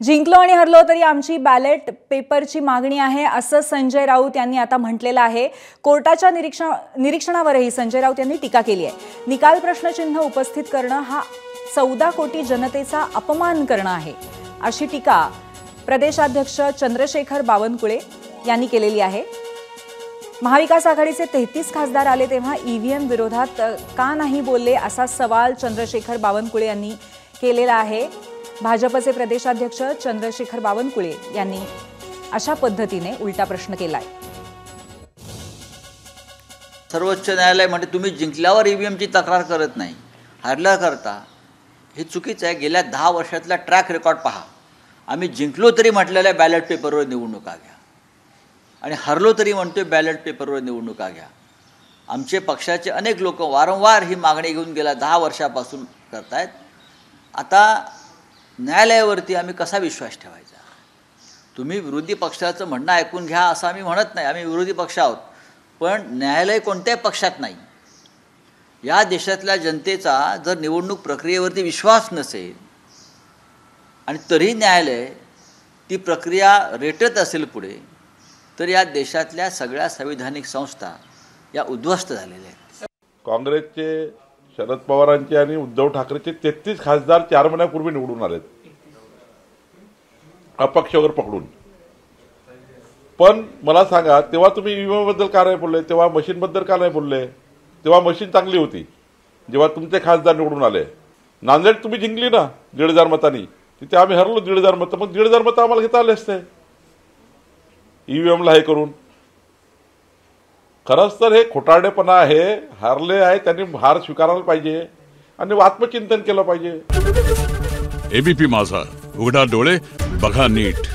जिंकलो आणि हरलो तरी आमची बॅलेट पेपरची मागणी आहे असं संजय राऊत यांनी आता म्हटलेलं आहे। कोर्टाच्या निरीक्षणावरही संजय राऊत यांनी टीका केली आहे। निकाल प्रश्नचिन्ह उपस्थित करणं हा 14 कोटी जनतेचा अपमान करणं आहे अशी टीका प्रदेशाध्यक्ष चंद्रशेखर बावनकुळे यांनी केलेली आहे। महाविकास आघाडीचे 33 खासदार आले तेव्हा ईव्हीएम विरोधात का नाही बोलले असा सवाल चंद्रशेखर बावनकुळे यांनी केलेला आहे। भाजपचे प्रदेशाध्यक्ष चंद्रशेखर बावनकुळे यांनी अशा पद्धतीने उलटा प्रश्न केलाय। सर्वोच्च न्यायालय म्हणजे तुम्ही जिंकल्यावर ईव्हीएमची तक्रार करत नाही, हरल्या करता, हे चुकीचं आहे। गेल्या 10 वर्षातला ट्रॅक रेकॉर्ड पहा। आम्ही जिंकलो तरी म्हटलेल्या बॅलेट पेपरवर निवडणुका घ्या आणि हरलो तरी म्हणतोय बॅलेट पेपरवर निवडणुका घ्या। आमचे पक्षाचे अनेक लोक वारंवार ही मागणी घेऊन गेल्या 10 वर्षापासून करतायत। आता न्यायालयावरती आम्ही कसा विश्वास ठेवायचा? तुम्ही विरोधी पक्षाचं म्हणणं ऐकून घ्या असं आम्ही म्हणत नाही, आम्ही विरोधी पक्ष आहोत, पण न्यायालय कोणत्याही पक्षात नाही। या देशातल्या जनतेचा जर निवडणूक प्रक्रियेवरती विश्वास नसेल आणि तरी न्यायालय ती प्रक्रिया रेटत असेल पुढे, तर या देशातल्या सगळ्या संविधानिक संस्था या उद्ध्वस्त झालेल्या आहेत। काँग्रेसचे शरद पवारांचे आणि उद्धव ठाकरेचे 33 खासदार 4 महिन्यापूर्वी निवडून आलेत अपक्षावर पकडून। पण मला सांगा, तेव्हा तुम्ही ईव्हीएम बद्दल का नाही बोलले? तेव्हा मशीन बद्दल का नाही बोलले? तेव्हा मशीन चांगली होती जेव्हा तुमचे खासदार निवडून आले। नांदेड तुम्ही जिंकली ना 1,500 मतांनी, तिथे आम्ही हरलो 1,500 मतं, मग 1,500 मतं आम्हाला घेता आले असते ईव्हीएमला हे करून। खरंच तर हे खोटारडेपणा आहे। हारले आहे त्यांनी हार स्वीकारायला पाहिजे आणि आत्मचिंतन केलं पाहिजे। एबीपी माझा, उघडा डोळे बघा नीट।